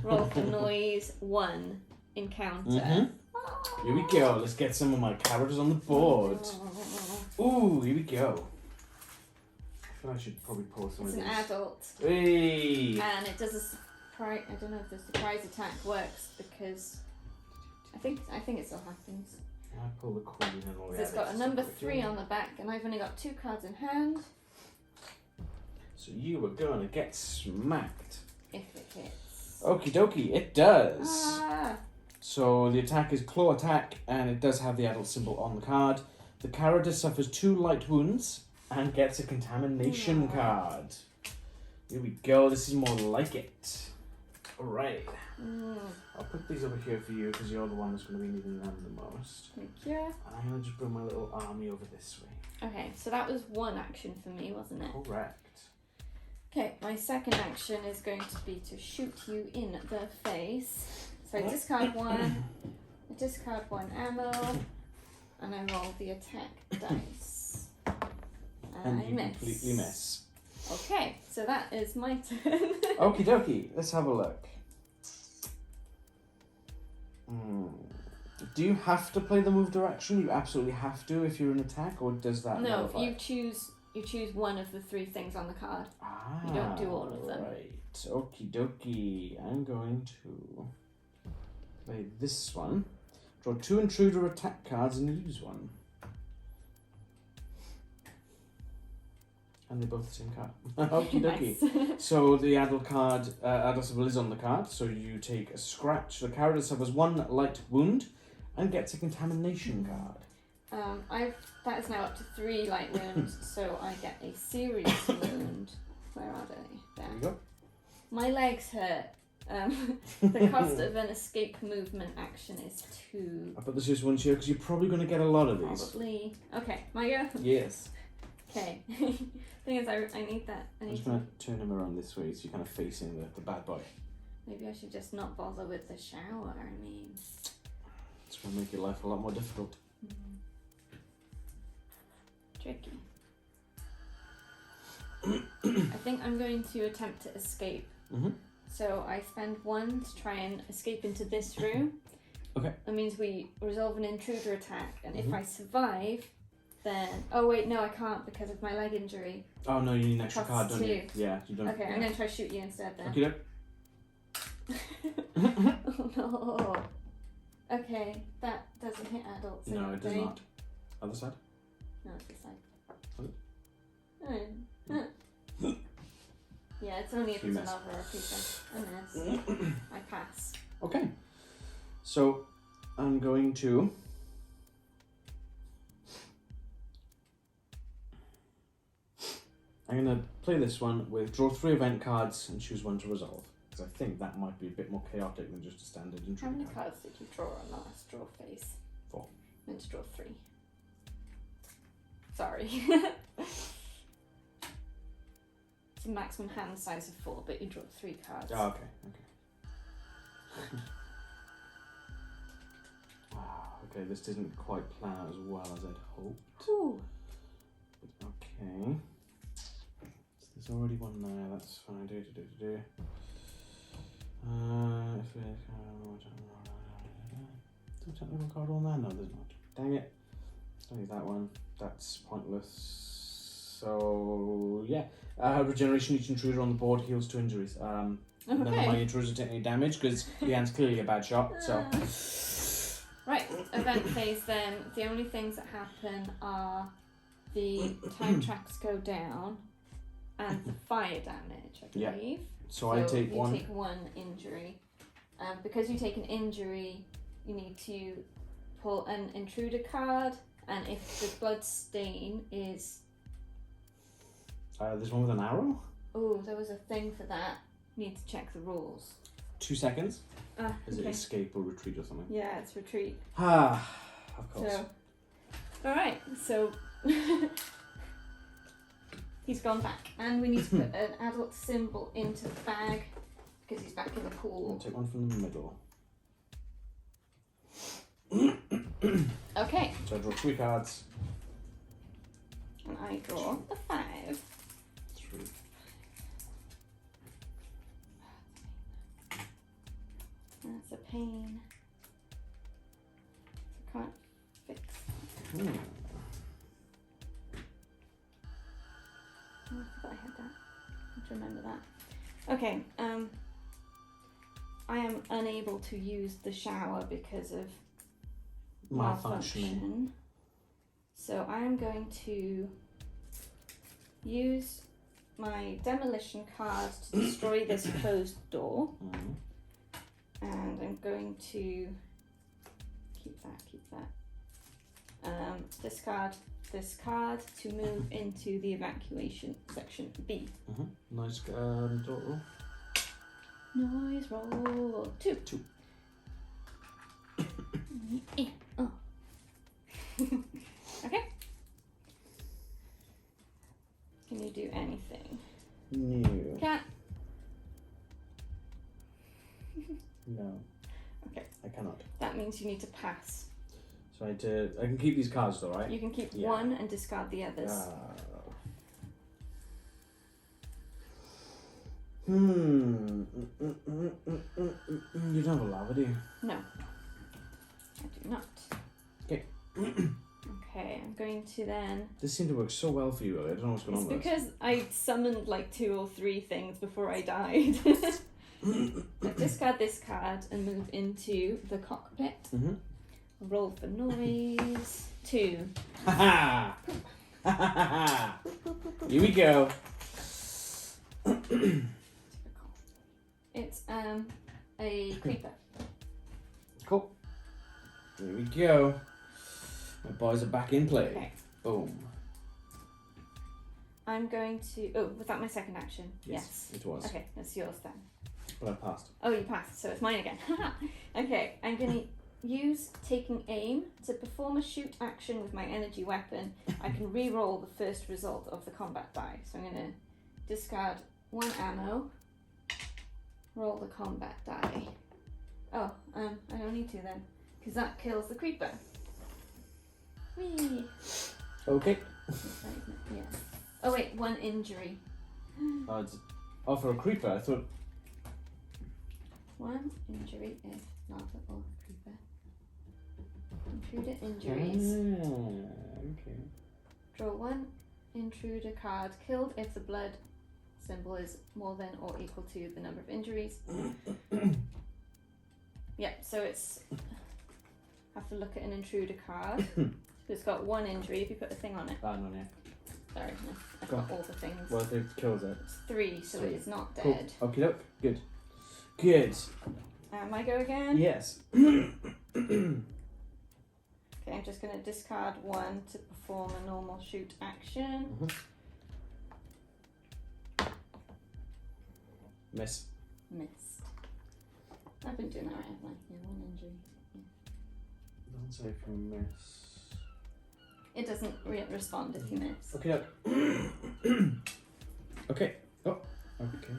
Roll for noise 1. Encounter. Here we go. Let's get some of my characters on the board. Ooh, here we go. I feel I should probably pull some It's of an these. adult. Hey. And it does a surprise. I don't know if the surprise attack works because I think it still happens. I pull the queen and all So the it's got a others. number 3 on the back, and I've only got 2 cards in hand. So you were gonna get smacked. If it hits. Okie dokie, it does. Ah! So the attack is claw attack, and it does have the adult symbol on the card. The character suffers 2 light wounds and gets a contamination card. Here we go. This is more like it. All right. I'll put these over here for you because you're the one that's going to be needing them the most. Thank you. And I'm going to just bring my little army over this way. Okay, so that was 1 action for me, wasn't it? Correct. Okay, my second action is going to be to shoot you in the face. So I discard one. I discard one ammo, and I roll the attack dice. And I you completely miss. Okay, so that is my turn. Okie dokie, let's have a look. Do you have to play the move direction? You absolutely have to if you're an attack, or does that No, modify? you choose one of the 3 things on the card. You don't do all of them. Right. Okie dokie. I'm going to play this one. Draw 2 intruder attack cards and use one. And they're both the same card. Okie dokie. Nice. So the adult card, adult symbol is on the card, so you take a scratch. The character suffers 1 light wound and gets a contamination card. That is now up to 3 light wounds, so I get a serious wound. Where are they? There you go. My legs hurt. The cost of an escape movement action is 2. I put the serious ones here because you're probably going to get a lot of these. Probably. Okay, my go. Yes. Okay. Thing is, I need that. I'm just going to turn him around this way so you're kind of facing the bad boy. Maybe I should just not bother with the shower. I mean, it's going to make your life a lot more difficult. Tricky. I think I'm going to attempt to escape. So I spend 1 to try and escape into this room. Okay. That means we resolve an intruder attack, and if I survive, then... Oh wait, no I can't because of my leg injury. Oh no, you need an extra Costs card, don't you? 2. Yeah, you don't. Okay, I'm going to try to shoot you instead then. Okay, Oh no. Okay, that doesn't hit adults. No, it does anything. not. Other side? No, it's this side. Oh. Yeah, it's only if You it's miss. another creature. I miss. I pass. Okay. So, I'm going to... I'm going to play this one with draw 3 event cards and choose 1 to resolve. Because I think that might be a bit more chaotic than just a standard intruder. How many card. cards did you draw on last draw phase? 4. Meant to draw 3. Sorry. It's a maximum hand size of 4, but you draw 3 cards. Oh, okay. Okay, this didn't quite plan out as well as I'd hoped. Ooh. Okay. So there's already one there, that's fine. If there's a technical card on there? No, there's not. Dang it. Don't need that one. That's pointless. So, yeah. Regeneration, each intruder on the board heals 2 injuries. None of my intruders are taking any damage because Leanne's clearly a bad shot, so... Right, event phase then. The only things that happen are the time tracks go down and the fire damage, I believe. So I take 1. You take 1 injury. Because you take an injury, you need to pull an intruder card, and if the blood stain is... There's one with an arrow? Oh, there was a thing for that. Need to check the rules. 2 seconds? Is it okay. escape or retreat or something? Yeah, it's retreat. Of course. So, alright, so he's gone back. And we need to put an adult symbol into the bag because he's back in the I'll pool. take 1 from the middle. Okay, So I draw 3 cards. and I draw a 5. 3. That's a pain. I can't fix that. Oh, I forgot I had that. I have to remember that. Okay, I am unable to use the shower because of malfunction. So I am going to use my demolition card to destroy this closed door. And I'm going to keep that. Discard this card to move into the evacuation section B. Nice dot roll. Noise roll 2. 2. Oh. Okay. Can you do anything? No. Cat. No. means you need to pass. So I can keep these cards though, right? You can keep Yeah. one and discard the others. You don't have a lava, do you? No, I do not. Okay. Okay, I'm going to then... This seemed to work so well for you, I don't know what's going on with because I summoned like 2 or 3 things before I died. I discard this card and move into the cockpit. Roll for noise. 2. Ha ha! Here we go. It's a creeper. Cool. Here we go. My boys are back in play. Okay. Boom. I'm going to... Oh, was that my second action? Yes. It was. Okay, that's yours then. But I passed. Oh, you passed, so it's mine again. Okay, I'm going to use taking aim to perform a shoot action with my energy weapon. I can re-roll the first result of the combat die. So I'm going to discard 1 ammo, roll the combat die. Oh, I don't need to then, because that kills the creeper. Whee! Okay. Yeah. Oh wait, 1 injury. Oh, for a creeper, I thought... 1 injury if lava or creeper. Intruder injuries. Okay. Draw 1 intruder card. Killed if the blood symbol is more than or equal to the number of injuries. Yep, so it's... have to look at an intruder card. It's got 1 injury if you put a thing on it. Ah, no, yeah. Sorry, no, I've got all the things. Well, if it kills it. It's 3, so 3. it's not Cool. dead. Okay, look. Good. Good. I go again? Yes. Okay, I'm just going to discard 1 to perform a normal shoot action. Miss. Missed. I've been doing alright, haven't I? Yeah, 1 injury. Don't say if you miss. It doesn't respond if you miss. Okay, look. Okay. Oh, okay.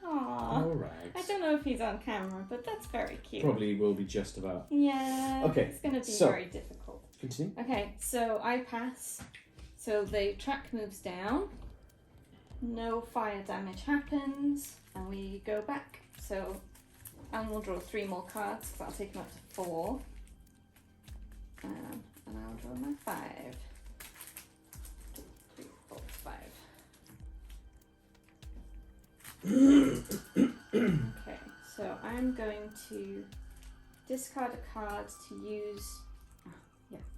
Aww. Alright. I don't know if he's on camera, but that's very cute. Probably will be just about. Yeah. Okay, It's going to be so- very difficult. Continue. Okay, so I pass. So the track moves down. No fire damage happens. And we go back. So Alan will draw 3 more cards because I'll take him up to 4. And I'll draw my 5. 2, 3, 4, 5. Okay, so I'm going to discard a card to use.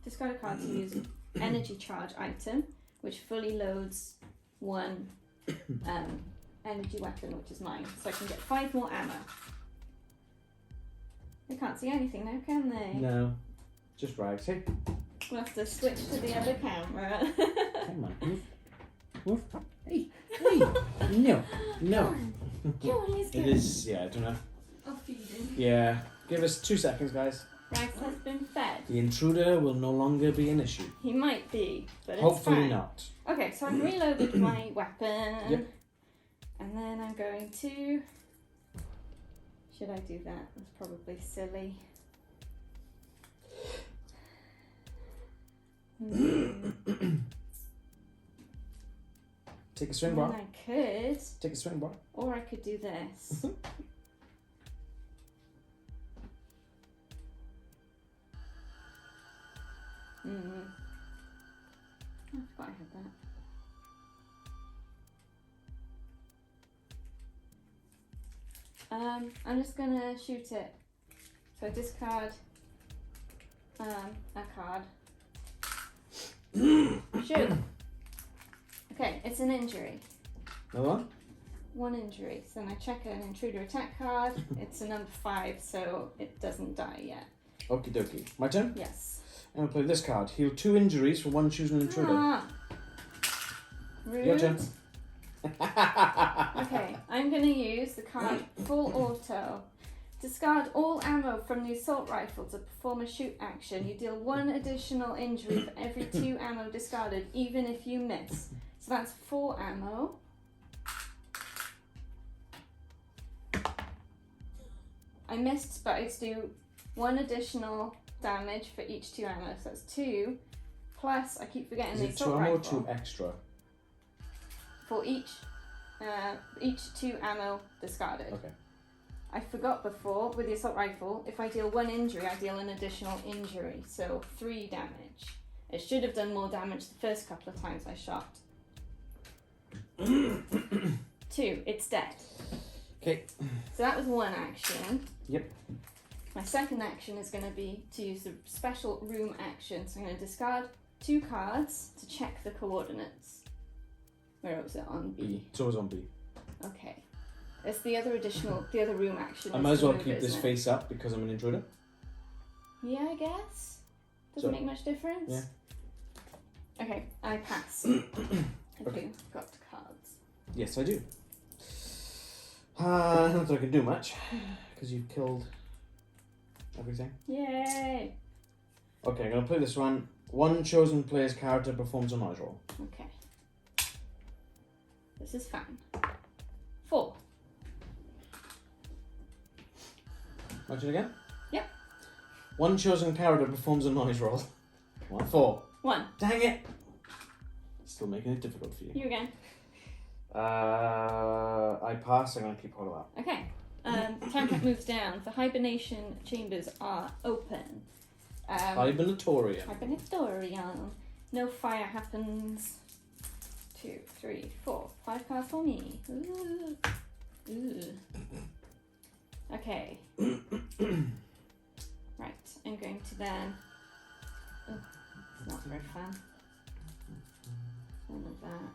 Discard a card to use energy charge item, which fully loads 1 energy weapon, which is mine. So I can get 5 more ammo. They can't see anything now, can they? No. Just rags. Hey. We'll have to switch to the other camera. Come on. Move. Move. Hey. Hey. No. No. Come on, let's go. It is. Yeah, I don't know. I'll feed him. Yeah. Give us 2 seconds, guys. Rags has been fed. The intruder will no longer be an issue. He might be, but it's Hopefully fine. not. Okay, so I've reloaded my weapon. Yep. And then I'm going to... Should I do that? That's probably silly. Take a swing I bar. mean, I could, Take a swing bar. or I could do this. I forgot I had that. I'm just gonna shoot it. So I discard a card. Shoot. Okay, it's an injury. Another one? 1 injury. So then I check an intruder attack card. It's a number 5, so it doesn't die yet. Okie dokie. My turn? Yes. I'm going to play this card. Heal 2 injuries for 1 chosen intruder. Ah. Rude. Your turn. Okay, I'm going to use the card Full Auto. Discard all ammo from the assault rifle to perform a shoot action. You deal 1 additional injury for every 2 ammo discarded, even if you miss. So that's 4 ammo. I missed, but it's do 1 additional damage for each 2 ammo. So that's 2. Plus, I keep forgetting Is the it 2 assault ammo or rifle. 2 extra? For each 2 ammo discarded. Okay. I forgot before, with the assault rifle, if I deal 1 injury, I deal an additional injury. So 3 damage. It should have done more damage the first couple of times I shot. 2, it's dead. Okay. So that was 1 action. Yep. My second action is going to be to use the special room action. So I'm going to discard 2 cards to check the coordinates. Where was it? On B. It's always on B. Okay. It's the other room action. I might as well keep this face up because I'm an intruder. Yeah, I guess. Doesn't make much difference. Yeah. Okay, I pass. Have Okay. you got cards? Yes, I do. Not that I can do much because you've killed everything. Yay! Okay, I'm going to play this one. 1 chosen player's character performs a noise roll. Okay. This is fun. 4. Watch it again? Yep. 1 chosen character performs a noise roll. 4. 1. Dang it! Still making it difficult for you. You again. I pass. I'm going to keep hold of that. Okay. Time cap moves down. The hibernation chambers are open. Hibernatorium. Hibernatorium. No fire happens. 2, 3, 4, 5 cards for me. Ooh. Ooh. Okay. Right. I'm going to then. Oh, it's not very fun. None of that.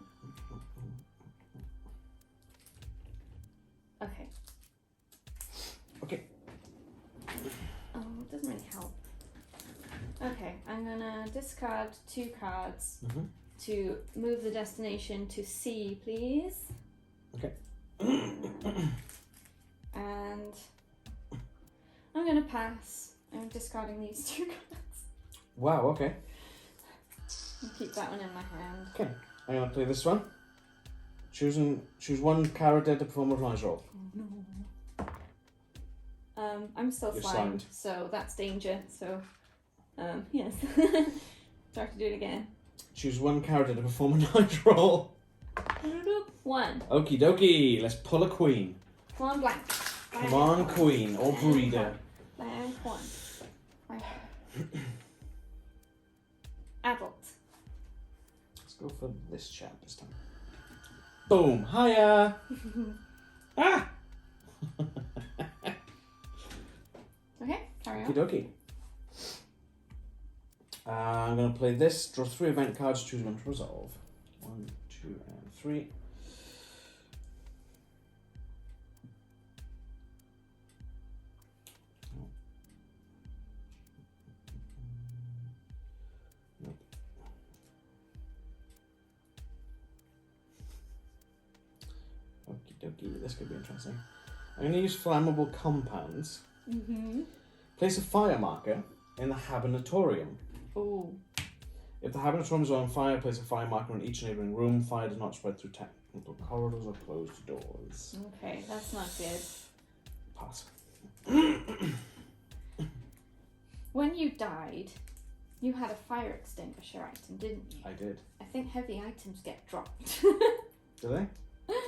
Okay. Okay. Oh, it doesn't really help. Okay, I'm gonna discard 2 cards Mm-hmm. to move the destination to C, please. Okay. And I'm gonna pass. I'm discarding these 2 cards. Wow, okay. I'll keep that one in my hand. Okay. I'm going to play this one. Choose 1 character to perform a noise roll. Oh no. I'm still You're slimed, slimed. so that's danger. So, yes. Do I have to do it again? Choose 1 character to perform a noise roll. 1. Okie dokie. Let's pull a queen. Come on, blank. Come on, queen or breeder. Blank 1. Adult. Let's go for this chap this time. Boom. Hiya. Ah. Okay, carry Okie on. dokie. I'm going to play this. Draw 3 event cards. Choose 1 to resolve. 1, 2, and 3. Okie dokie. This could be interesting. I'm going to use flammable compounds. Mm-hmm. Place a fire marker in the hibernatorium. Ooh. If the hibernatorium is on fire, place a fire marker in each neighbouring room. Fire does not spread through technical corridors or closed doors. Okay, that's not good. Pass. When you died, you had a fire extinguisher item, didn't you? I did. I think heavy items get dropped. Do they?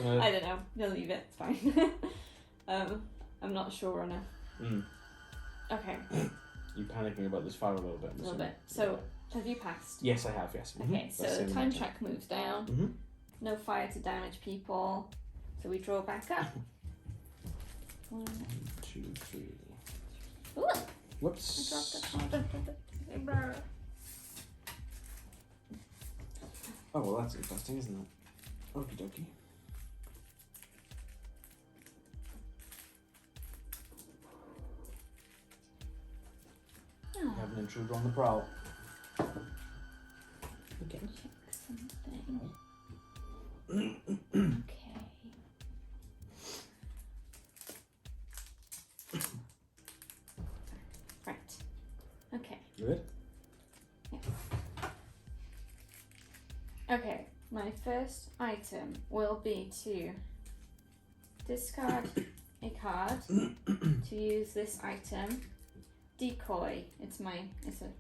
I don't know. They'll leave it. It's fine. I'm not sure enough. Okay. You panicking about this fire a little bit? A little bit. So, have you passed? Yes, I have. Yes. Okay. So That's the in time my track moves down. Mm-hmm. No fire to damage people. So we draw back up. 1, 2, 3. Ooh! I Whoops. dropped it. Oh well, that's interesting, isn't it? Okie dokie. We have an intruder on the prowl. Okay. Check something. Okay. Right. Okay. Good. Okay. My first item will be to discard a card to use this item. Decoy. It's a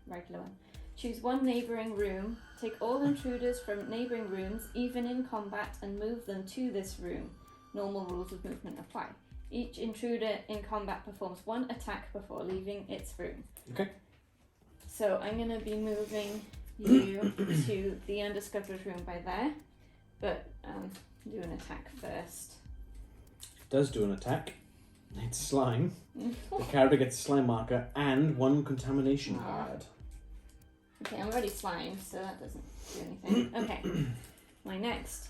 regular one. Choose one neighbouring room. Take all intruders from neighbouring rooms, even in combat, and move them to this room. Normal rules of movement apply. Each intruder in combat performs one attack before leaving its room. Okay. So I'm going to be moving you to the undiscovered room by there, but do an attack first. It does do an attack. It's slime. The character gets a slime marker and one contamination card. Okay, I'm already slime, so that doesn't do anything. Okay, my next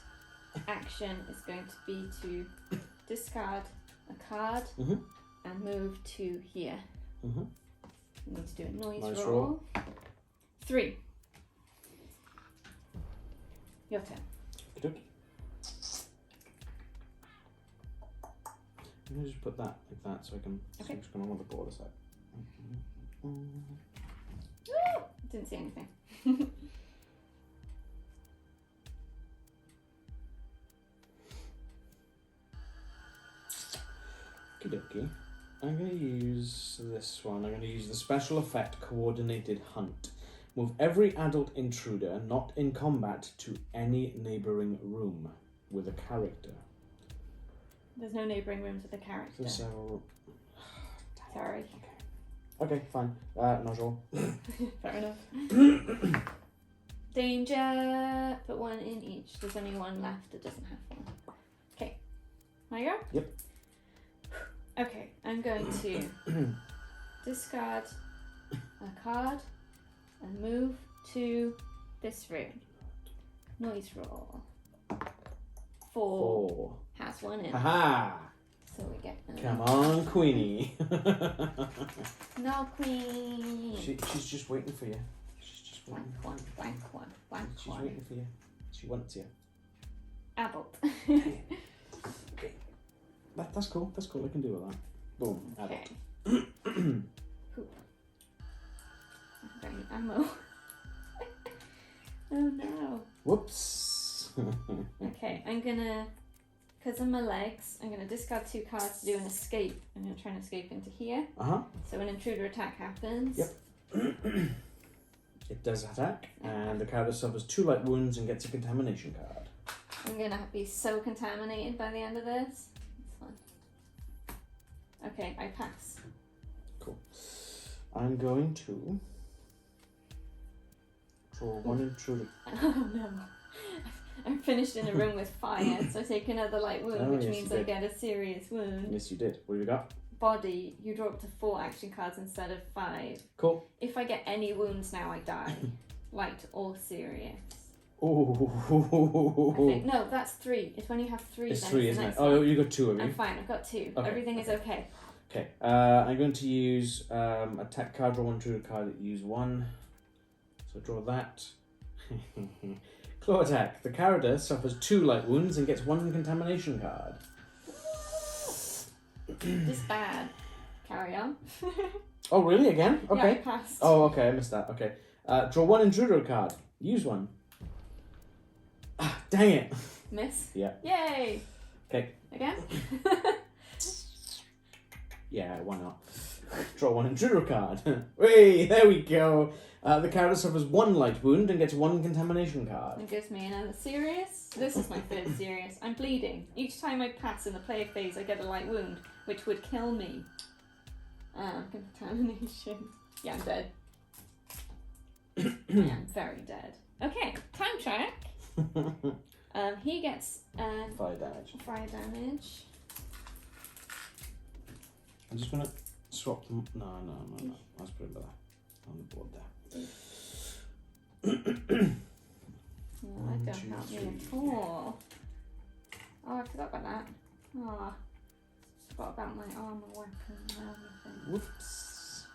action is going to be to discard a card and move to here. You need to do a noise roll. 3. Your turn. Okay. I'm going to just put that like that so I can see what's going on with the border side. Didn't see anything. Okie. I'm going to use this one. I'm going to use the special effect Coordinated Hunt. Move every adult intruder not in combat to any neighbouring room with a character. There's no neighbouring rooms with a character. There's several... Sorry. Okay, fine. Not sure. Fair enough. Danger! Put one in each. There's only one left that doesn't have one. Okay. There you go? Yep. Okay, I'm going to discard a card and move to this room. Noise roll. 4. Has one in. Haha! So we get... Come on, Queenie. No, Queen! She's just waiting for you. She's just waiting. Blank one. She's waiting for you. She wants you. Adult. Okay. That's cool. That's cool. I can deal with that. Boom. Adult. Okay. Very ammo. Oh no. Whoops. Okay, I'm gonna, because of my legs, I'm gonna discard 2 cards to do an escape. I'm gonna try and escape into here. So an intruder attack happens. Yep. It does attack, and the character suffers 2 light wounds and gets a contamination card. I'm gonna be so contaminated by the end of this. It's fun. Okay, I pass. Cool. I'm going to draw 1 intruder. Oh no. I'm finished in a room with fire, so I take another light wound, which means I get a serious wound. Yes, you did. What have you got? Body, you draw up to 4 action cards instead of 5. Cool. If I get any wounds now, I die. Light or serious. Oh. I think, no, that's 3. It's when you have 3. It's then 3, it's the isn't it? next Oh, one. you got 2 of you. I'm fine, I've got 2. Okay. Everything is okay. Okay, I'm going to use attack card, draw 1 intruder card, use 1. So draw that. Claw attack. The character suffers 2 light wounds and gets 1 contamination card. This bad. Carry on. Oh, really? Again? Okay. Yeah, I passed. Oh, okay, I missed that. Okay. Draw 1 intruder card. Use 1. Ah, dang it. Miss? Yeah. Yay! Okay. Again? Yeah, why not? Draw 1 intruder card. Hey, there we go. The character suffers 1 light wound and gets 1 contamination card. It gives me another serious. This is my 3rd serious. I'm bleeding. Each time I pass in the player phase, I get a light wound, which would kill me. Contamination. Yeah, I'm dead. I am very dead. Okay, time check. He gets Fire damage. fire damage. I'm just gonna swap them. No. Let's put it there. On the board there. No, that don't help me at all. Oh, I forgot about that. Oh, forgot about my armor weapon and everything. Whoops.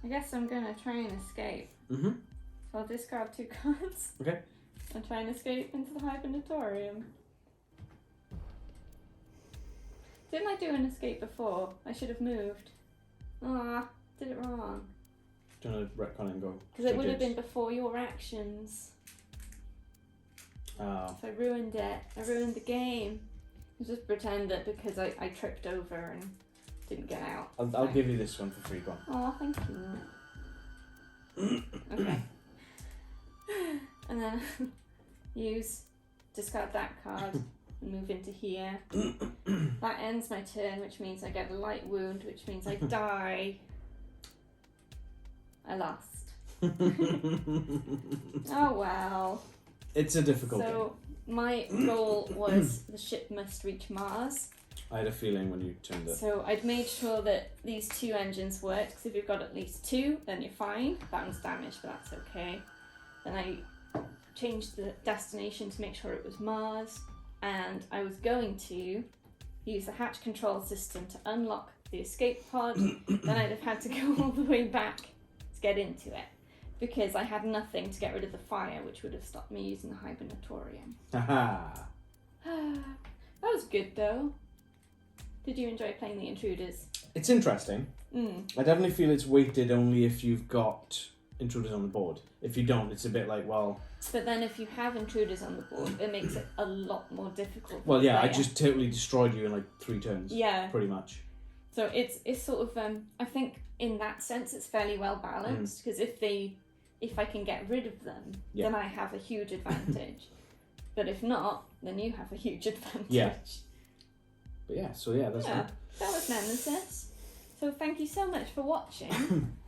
I guess I'm gonna try and escape. Mm-hmm. So I'll discard 2 cards. Okay. And try and escape into the hibernatorium. Didn't I do an escape before? I should have moved. Ah, did it wrong. Do you want to retcon it and go? Because it would have been before your actions. Oh. So I ruined it. I ruined the game. Just pretend that because I tripped over and didn't get out. I'll give you this one for free, go on. Oh, thank you. Okay. And then discard that card and move into here. That ends my turn, which means I get a light wound, which means I die. I lost. Oh well. It's a difficult game. So my goal was the ship must reach Mars. I had a feeling when you turned it. So I'd made sure that these 2 engines worked, because if you've got at least 2, then you're fine. That one's damaged, but that's okay. Then I changed the destination to make sure it was Mars, and I was going to use the hatch control system to unlock the escape pod. Then I'd have had to go all the way back to get into it, because I had nothing to get rid of the fire, which would have stopped me using the hibernatorium. Haha. That was good though. Did you enjoy playing the Intruders? It's interesting. I definitely feel it's weighted only if you've got Intruders on the board. If you don't, it's a bit like, well... But then if you have Intruders on the board, it makes it a lot more difficult. Well, yeah, I just totally destroyed you in like 3 turns. Yeah. Pretty much. So it's sort of, I think in that sense it's fairly well balanced, because if I can get rid of them, then I have a huge advantage. But if not, then you have a huge advantage. Yeah. But that's that was Nemesis. So thank you so much for watching.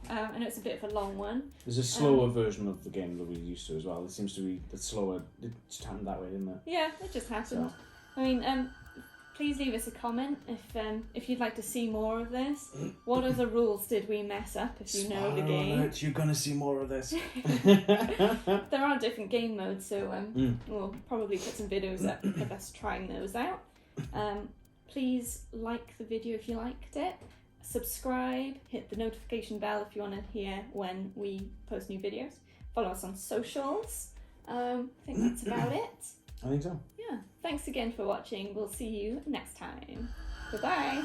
I know it's a bit of a long one. There's a slower version of the game that we're used to as well. It seems to be slower. It just happened that way, didn't it? Yeah, it just happened. So. I mean, please leave us a comment if you'd like to see more of this. What other rules did we mess up? If you know the game, alert, you're gonna see more of this. There are different game modes, so we'll probably put some videos up of us trying those out. Please like the video if you liked it. Subscribe, hit the notification bell if you want to hear when we post new videos. Follow us on socials. I think that's about it. I think so. Yeah. Thanks again for watching. We'll see you next time. Goodbye.